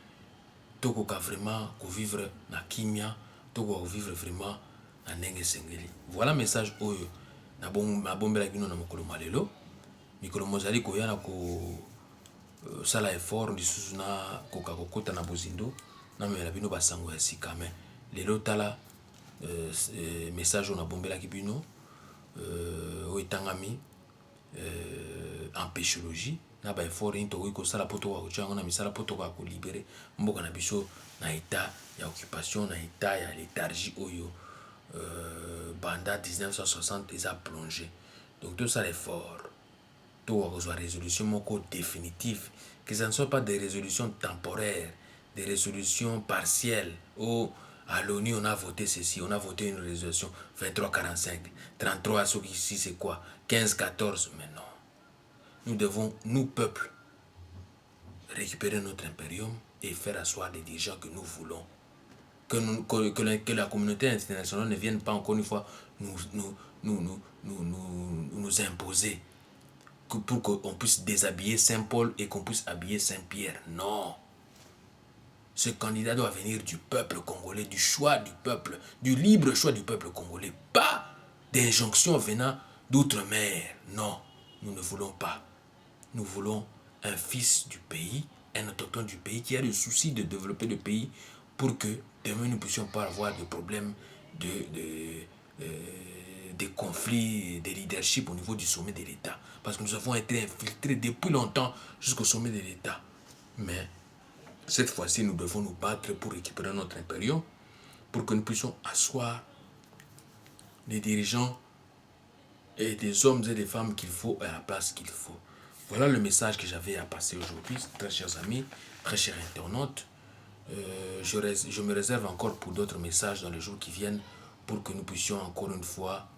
S4: to ko vraiment ko vivre na kimia to ko vivre vraiment na ndenge sengeli. Voilà message oyo na bombela bino na mokolo malelo. Mikolo mozali ko yana ko sala effort lisusu na ko kokota na bozindo na mela bino basango ya sika mais lelo tala message na bombela bino oitangami en péchologie na ba effort into ko sala poto ko tshanga na misala poto ko libérer mboka na biso na état ya occupation na état ya léthargie oyo banda 1960 ils a plongé. Donc tout ça l'effort to ko zo résolution moko définitive, que ça ne soit pas des résolutions temporaires, des résolutions partielles ou à l'ONU, on a voté ceci, on a voté une résolution 23-45, 33, ce qui ici c'est quoi 15-14, mais non. Nous devons, nous peuple, récupérer notre impérium et faire asseoir des dirigeants que nous voulons. Que la communauté internationale ne vienne pas encore une fois nous imposer pour qu'on puisse déshabiller Saint-Paul et qu'on puisse habiller Saint-Pierre. Non. Ce candidat doit venir du peuple congolais, du choix du peuple, du libre choix du peuple congolais, pas d'injonctions venant d'outre-mer. Non, nous ne voulons pas. Nous voulons un fils du pays, un autochtone du pays qui a le souci de développer le pays pour que demain nous ne puissions pas avoir de problèmes des conflits de leadership au niveau du sommet de l'État. Parce que nous avons été infiltrés depuis longtemps jusqu'au sommet de l'État. Mais cette fois-ci, nous devons nous battre pour récupérer notre impérium, pour que nous puissions asseoir des dirigeants et des hommes et des femmes qu'il faut à la place qu'il faut. Voilà le message que j'avais à passer aujourd'hui, très chers amis, très chers internautes. Je me réserve encore pour d'autres messages dans les jours qui viennent pour que nous puissions encore une fois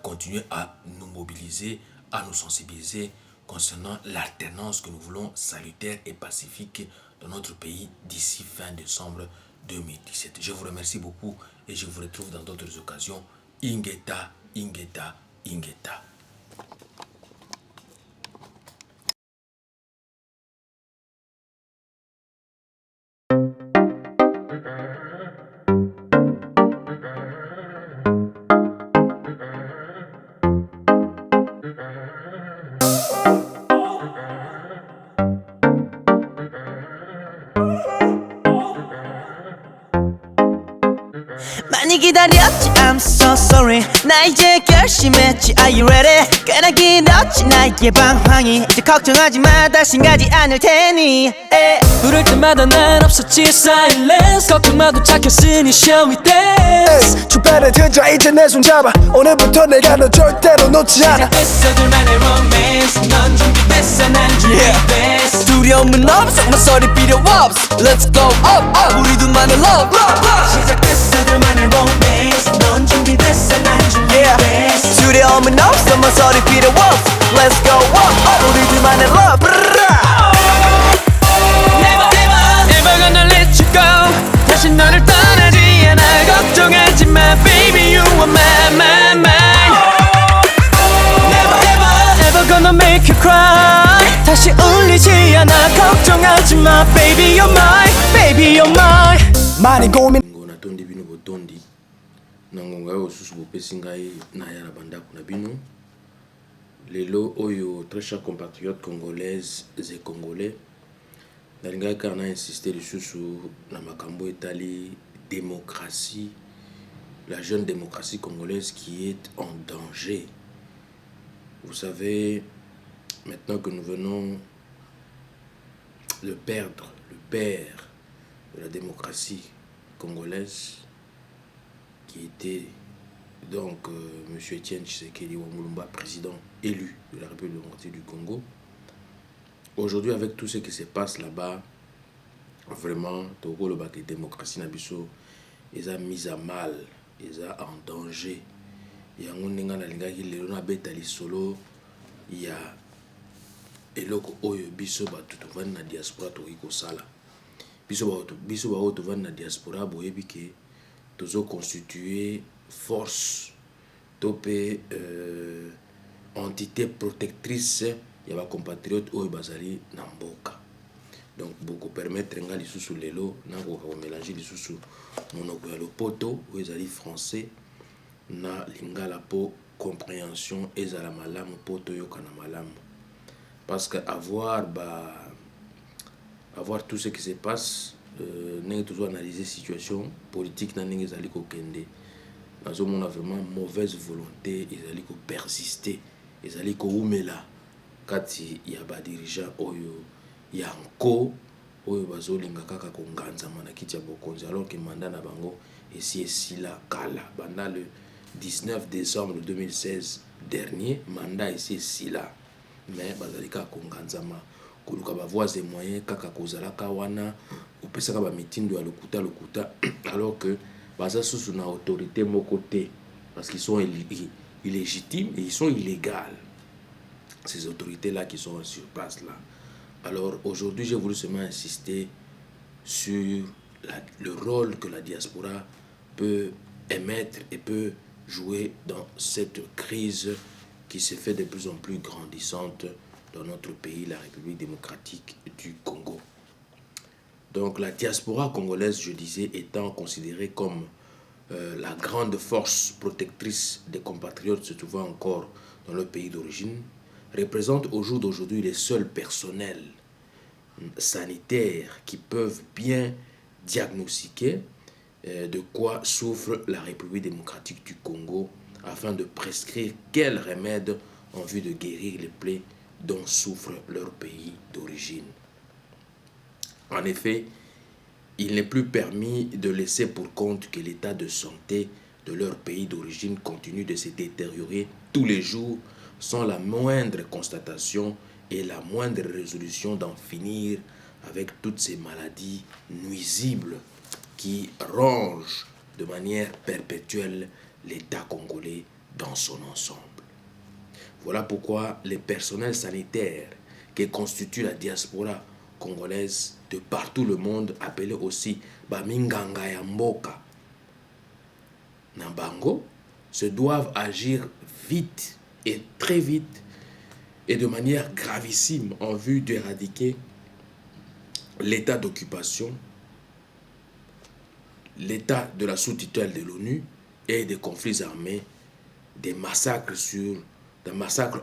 S4: continuer à nous mobiliser, à nous sensibiliser concernant l'alternance que nous voulons salutaire et pacifique dans notre pays d'ici fin décembre 2017. Je vous remercie beaucoup et je vous retrouve dans d'autres occasions. Ingeta, Ingeta, Ingeta.
S1: 많이 기다렸지 I'm so sorry 나 이제 결심했지 Are you ready 꽤나 길었지 나의 방황이 이제 걱정하지 마 다신 가지 않을 테니
S2: 부를 때마다 난 없었지 silence 걱정 마도 착했으니 shall we dance
S3: 주변에 들자 이제 내 손 잡아 오늘부터 내가 너 절대로 놓지 않아
S2: 시작됐어 둘만의 romance 넌 준비됐어 난 준비됐어 두려움은 없어 모서리 필요 없어 Let's go up up 우리 둘만의 love 시작됐어 둘만의 romance 넌 준비됐어 난 준비됐어
S1: 두려움은 없어 모서리 필요 없어 Let's go up up 우리 둘만의 love
S2: Never gonna let you go 다시 너를 떠나지 않아 걱정하지 마 baby you are my Never gonna make you cry 다시 울리지 않아 걱정하지 마 baby you're mine
S3: 많이 고민
S4: Ngo natondi bino botondi na ngonga oyo susu bopesi ngai naya na bandako na bino lelo oyo très chers compatriotes congolaises et congolais nalingaki kaka na insister lisusu na makambo etali démocratie, la jeune démocratie congolaise qui est en danger. Vous savez, maintenant que nous venons de perdre le père de la démocratie congolaise, qui était donc M. Etienne Tshisekedi Wamulumba, président élu de la République démocratique du Congo. Aujourd'hui, avec tout ce qui se passe là-bas, vraiment, Togo, la démocratie nabiso, ils ont mis à mal, ils ont en danger. Il y a un ninga na linga qui le na beta li solo, il y a eloko oyo biso batu to van na diaspora to iko sala. Biso ba to van na diaspora boyebi ke tozo constituer force topé entité protectrice ya ba compatriotes oyo bazali na mboka. Donc beaucoup permettre nga lisusu lelo na ko mélanger lisusu monoko ya lopoto oyo ezali français na lingala po compréhension ezala malamu po toyokana malamu. Parce que avoir tout ce qui se passe n'est toujours analyser situation politique na ndenge ezali kokende. On a vraiment mauvaise volonté ezali ko persister ezali ko umela kati ya ba dirigeant oyo yanko oyo bazolinga kaka konganzama na kiti ya bokonzi alors que mandat na bango esi la kala banda le 19 décembre 2016 dernier mandat esi la mais bazalika konganzama koluka ba voies et moyens kaka kozalaka wana opesaka ba mitindo ya lokuta alors que baza susu na autorité moko te parce qu'ils sont illégitimes et ils sont illégales ces autorités là qui sont sur place là. Alors aujourd'hui j'ai voulu seulement insister sur le rôle que la diaspora peut émettre et peut jouer dans cette crise qui se fait de plus en plus grandissante dans notre pays, la République démocratique du Congo. Donc la diaspora congolaise, je disais, étant considérée comme la grande force protectrice des compatriotes se trouvant encore dans leur pays d'origine, représente au jour d'aujourd'hui les seuls personnels sanitaires qui peuvent bien diagnostiquer de quoi souffre la République démocratique du Congo afin de prescrire quels remèdes en vue de guérir les plaies dont souffre leur pays d'origine. En effet, il n'est plus permis de laisser pour compte que l'état de santé de leur pays d'origine continue de se détériorer tous les jours sans la moindre constatation et la moindre résolution d'en finir avec toutes ces maladies nuisibles qui rongent de manière perpétuelle l'État congolais dans son ensemble. Voilà pourquoi les personnels sanitaires qui constituent la diaspora congolaise de partout le monde, appelés aussi Baminganga ya Mboka Nambango, se doivent agir vite et très vite et de manière gravissime en vue d'éradiquer l'état d'occupation, l'état de la sous-tutelle de l'ONU et des conflits armés, des massacres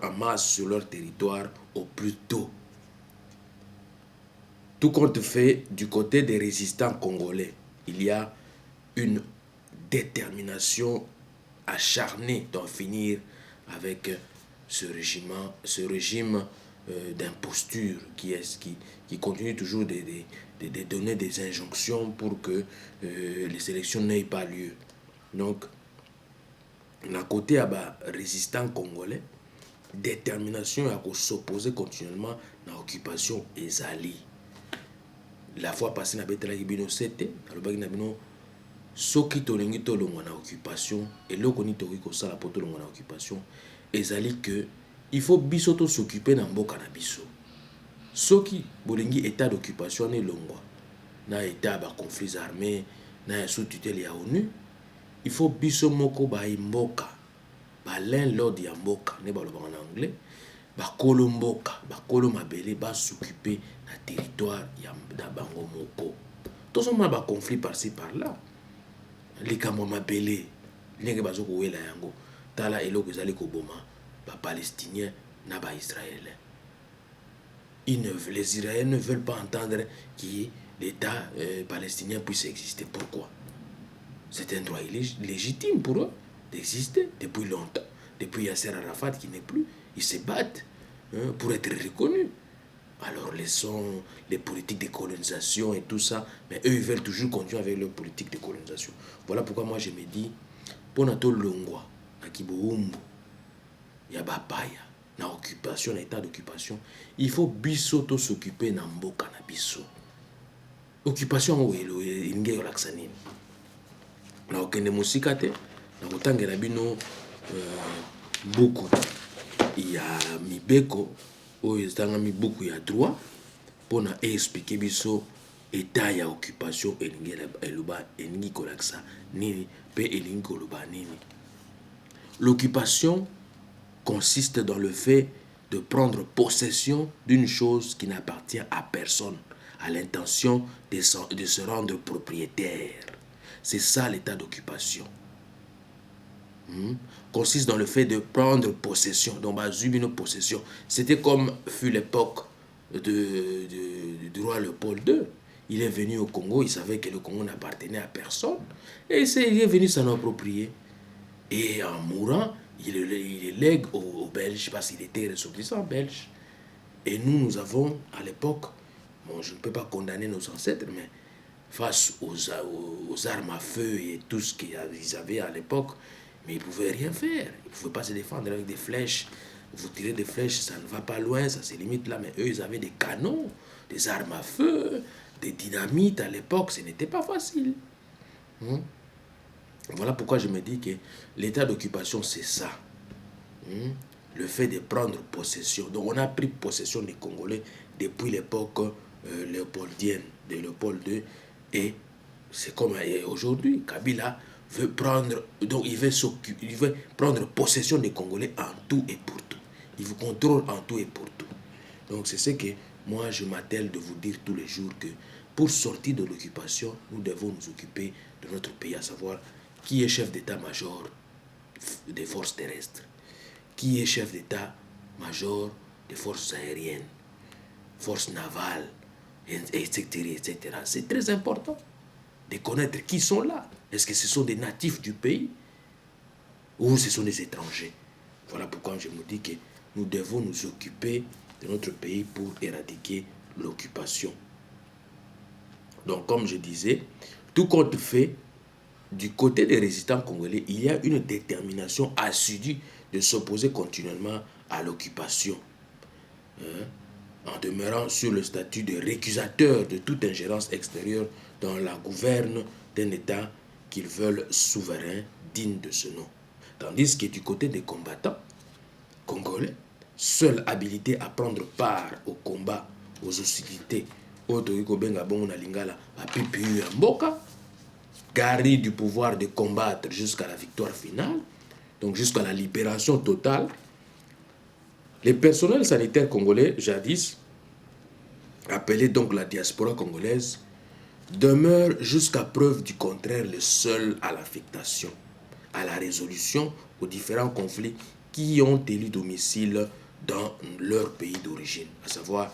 S4: en masse sur leur territoire au plus tôt. Tout compte fait, du côté des résistants congolais, il y a une détermination acharnée d'en finir avec ce régime d'imposture qui continue toujours de donner des injonctions pour que les élections n'aient pas lieu. Donc, à côté des résistants congolais, détermination à s'opposer continuellement à l'occupation ezali. La fois passée, na betela kibino sete, alobaki na bino soki tolingi tolongwa na occupation et lokoni toki kosala po tolongwa na occupation ezali que il faut biso to s'occuper na mboka na biso. Soki bolingi état d'occupation ne longwa na état ba conflits armés na sous tutelle ya ONU, il faut biso moko ba mboka ba landlord ya mboka ne ba lobanga na anglais ba kolo mboka ba kolo mabele ba s'occuper na territoire ya da bango moko. Tous on ba conflit par-ci par-là. Les kamo mabele ndenge bazo ko wela yango tala eloko ezali ko boma ba palestiniens na ba israéliens. Les Israéliens ne veulent pas entendre que l'État palestinien puisse exister. Pourquoi? C'est un droit légitime pour eux d'exister depuis longtemps. Depuis Yasser Arafat qui n'est plus, ils se battent pour être reconnus. Alors laissons les politiques de colonisation et tout ça, mais eux ils veulent toujours continuer avec leur politique de colonisation. Voilà pourquoi moi je me dis, pour notre longwa, na kiboumbu, ya bapaya, na occupation, na état d'occupation, il faut bisoto s'occuper na mboka na biso. Occupation ou inge yolaksanini. Na okende musika te, na kotangela bino buku ya mibeko oyo ezangami buku ya droit pona expliquer biso état ya occupation elingi kolaksa nini pe elingi koloba nini. L'occupation consiste dans le fait de prendre possession d'une chose qui n'appartient à personne, à l'intention de se rendre propriétaire. C'est ça l'état d'occupation. Consiste dans le fait de prendre possession. Donc, une possession. C'était comme fut l'époque du roi Léopold II. Il est venu au Congo, il savait que le Congo n'appartenait à personne. Et il est venu s'en approprier. Et en mourant, il lègue aux Belges, parce qu'il était ressortissant belge. Et nous avons, à l'époque, bon, je ne peux pas condamner nos ancêtres, mais face aux armes à feu et tout ce qu'ils avaient à l'époque, mais ils ne pouvaient rien faire. Ils ne pouvaient pas se défendre avec des flèches. Vous tirez des flèches, ça ne va pas loin, ça se limite là. Mais eux, ils avaient des canons, des armes à feu, des dynamites à l'époque. Ce n'était pas facile. Voilà pourquoi je me dis que l'état d'occupation, c'est ça. Le fait de prendre possession. Donc on a pris possession des Congolais depuis l'époque léopoldienne, de Léopold II. Et c'est comme aujourd'hui, Kabila veut prendre, donc il veut prendre possession des Congolais en tout et pour tout. Il vous contrôle en tout et pour tout. Donc c'est ce que moi je m'attelle de vous dire tous les jours, que pour sortir de l'occupation, nous devons nous occuper de notre pays, à savoir qui est chef d'état-major des forces terrestres, qui est chef d'état-major des forces aériennes, forces navales, etc. etc. C'est très important de connaître qui sont là. Est-ce que ce sont des natifs du pays ou ce sont des étrangers? Voilà pourquoi je me dis que nous devons nous occuper de notre pays pour éradiquer l'occupation. Donc, comme je disais, tout compte fait, du côté des résistants congolais, il y a une détermination assidue de s'opposer continuellement à l'occupation, en demeurant sur le statut de récusateur de toute ingérence extérieure dans la gouverne d'un État qu'ils veulent souverain, digne de ce nom. Tandis que du côté des combattants congolais, seule habilité à prendre part au combat, aux hostilités, garni du pouvoir de combattre jusqu'à la victoire finale, donc jusqu'à la libération totale, les personnels sanitaires congolais, jadis appelés donc la diaspora congolaise, demeurent jusqu'à preuve du contraire les seuls à l'affectation, à la résolution aux différents conflits qui ont élu domicile dans leur pays d'origine, à savoir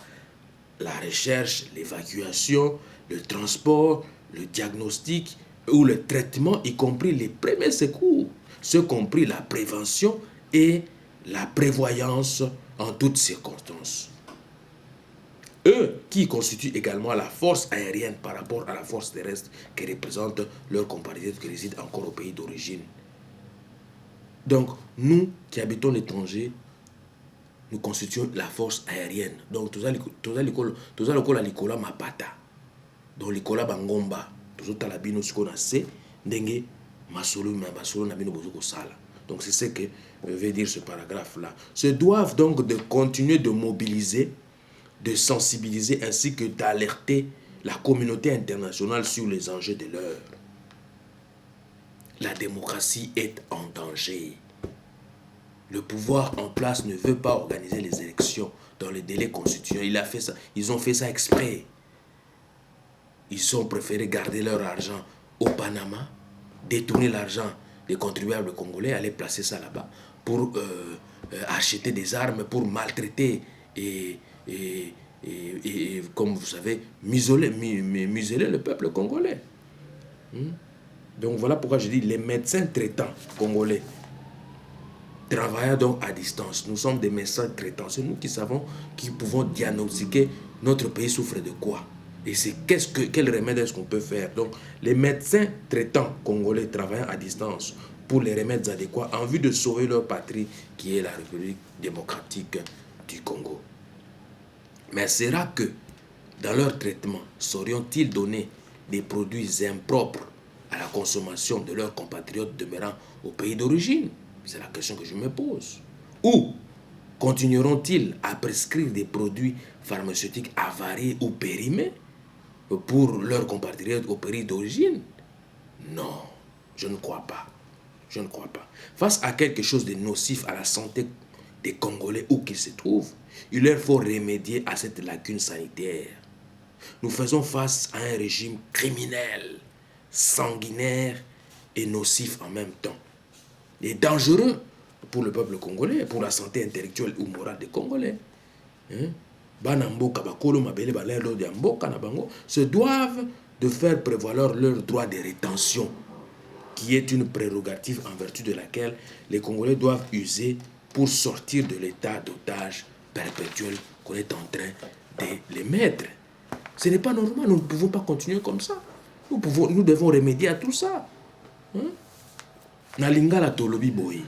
S4: la recherche, l'évacuation, le transport, le diagnostic ou le traitement, y compris les premiers secours, ce compris la prévention et la prévoyance en toutes circonstances. Eux qui constituent également la force aérienne par rapport à la force terrestre que représentent leurs compatriotes qui résident encore au pays d'origine. Donc, nous qui habitons l'étranger, nous constituons la force aérienne. Donc, tous les likola mapata, donc likola bangomba, tous les labino ce qu'on a c'est, dengue masolo na bino bozo sala. Donc, c'est ce que veut dire ce paragraphe-là. Se doivent donc de continuer de mobiliser, de sensibiliser ainsi que d'alerter la communauté internationale sur les enjeux de l'heure. La démocratie est en danger. Le pouvoir en place ne veut pas organiser les élections dans les délais constitutionnels. Ils ont fait ça exprès. Ils ont préféré garder leur argent au Panama, détourner l'argent des contribuables congolais, aller placer ça là-bas pour acheter des armes, pour maltraiter et comme vous savez, museler le peuple congolais. Donc voilà pourquoi je dis les médecins traitants congolais travaillent donc à distance. Nous sommes des médecins traitants. C'est nous qui savons, qui pouvons diagnostiquer notre pays souffre de quoi. Et c'est quel remède est-ce qu'on peut faire. Donc les médecins traitants congolais travaillent à distance pour les remèdes adéquats en vue de sauver leur patrie qui est la République démocratique du Congo. Mais sera que dans leur traitement, sauriont-ils donner des produits impropres à la consommation de leurs compatriotes demeurant au pays d'origine? C'est la question que je me pose. Ou continueront-ils à prescrire des produits pharmaceutiques avariés ou périmés pour leurs compatriotes au pays d'origine? Non, je ne crois pas. Je ne crois pas. Face à quelque chose de nocif à la santé des Congolais où qu'ils se trouvent, il leur faut remédier à cette lacune sanitaire. Nous faisons face à un régime criminel, sanguinaire et nocif en même temps. Et dangereux pour le peuple congolais, pour la santé intellectuelle ou morale des Congolais. Se doivent de faire prévaloir leur droit de rétention, qui est une prérogative en vertu de laquelle les Congolais doivent user pour sortir de l'état d'otage perpétuel qu'on est en train de les mettre. Ce n'est pas normal, nous ne pouvons pas continuer comme ça. Nous devons remédier à tout ça. Nalingala tolobi boy.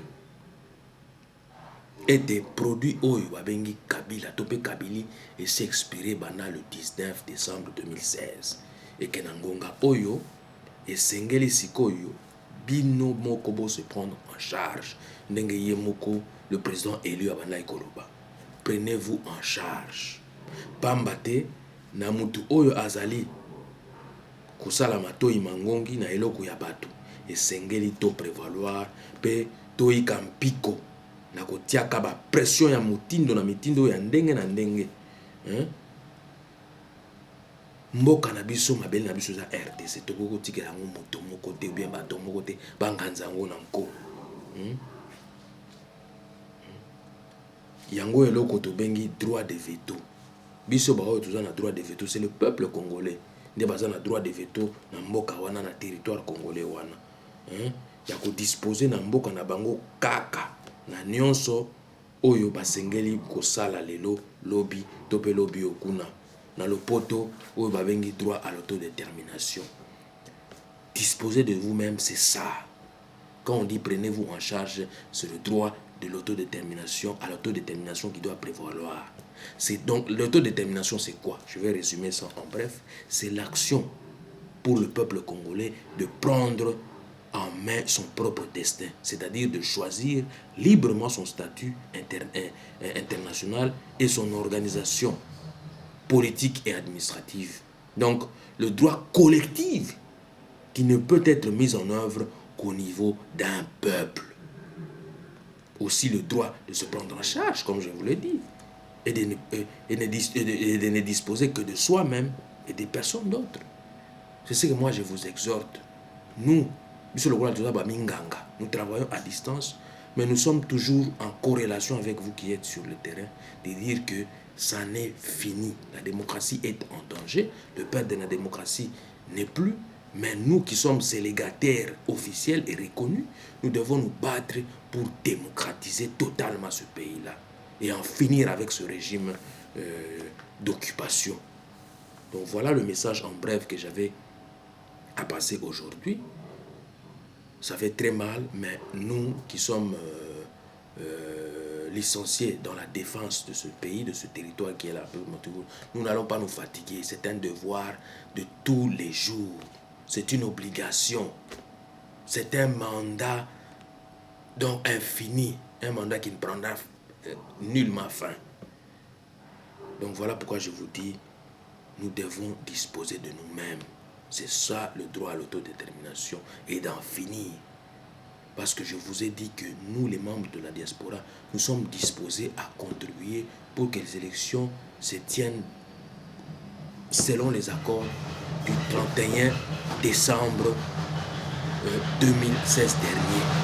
S4: Et des produits oyo babengi Kabila, topé Kabili, et s'est expiré le 19 décembre 2016. Et que Nangonga oyo, et Sengeli Sikoyo, bino mokobo se prendre en charge. Ndenge Yemoko, le président élu à Bana Ikoloba. Prenez-vous en charge. Pambate, Namutu oyo azali, kusala matoi mangongi na eloko ya batu. esengeli to prévaloir mpe toyika mpiko na kotiaka bapression ya motindo na mitindo ya ndenge na ndenge mboka na biso mabele na biso eza RDC tokoki kotikela yango moto moko te bien bato moko te banganza yango na nko yango eloko tobengi droit de veto biso baoyo toza na droit de veto c'est le peuple congolais nde baza na droit de veto na mboka wana na territoire congolais wana ya kodisposer na mboka na bango kaka na nyonso oyo basengeli kosala lelo lobi to mpe lobi okuna na lopoto oyo babengi droit à l'autodétermination. Disposer de vous-même, c'est ça. Quand on dit prenez-vous en charge, c'est le droit de l'autodétermination à l'autodétermination qui doit prévaloir. C'est donc l'autodétermination, c'est quoi? Je vais résumer ça en bref. C'est l'action pour le peuple congolais de prendre en main son propre destin, c'est-à-dire de choisir librement son statut international et son organisation politique et administrative. Donc, le droit collectif qui ne peut être mis en œuvre qu'au niveau d'un peuple. Aussi le droit de se prendre en charge, comme je vous l'ai dit, et de ne disposer que de soi-même et des personnes d'autres. C'est ce que moi je vous exhorte. Nous travaillons à distance, mais nous sommes toujours en corrélation avec vous qui êtes sur le terrain, de dire que ça n'est fini. La démocratie est en danger. Le père de la démocratie n'est plus. Mais nous qui sommes célibataires officiels et reconnus, nous devons nous battre pour démocratiser totalement ce pays-là et en finir avec ce régime d'occupation. Donc voilà le message en bref que j'avais à passer aujourd'hui. Ça fait très mal, mais nous qui sommes licenciés dans la défense de ce pays, de ce territoire qui est là, nous n'allons pas nous fatiguer. C'est un devoir de tous les jours. C'est une obligation. C'est un mandat donc infini. Un mandat qui ne prendra nullement fin. Donc voilà pourquoi je vous dis, nous devons disposer de nous-mêmes. C'est ça le droit à l'autodétermination et d'en finir. Parce que je vous ai dit que nous, les membres de la diaspora, nous sommes disposés à contribuer pour que les élections se tiennent selon les accords du 31 décembre 2016 dernier.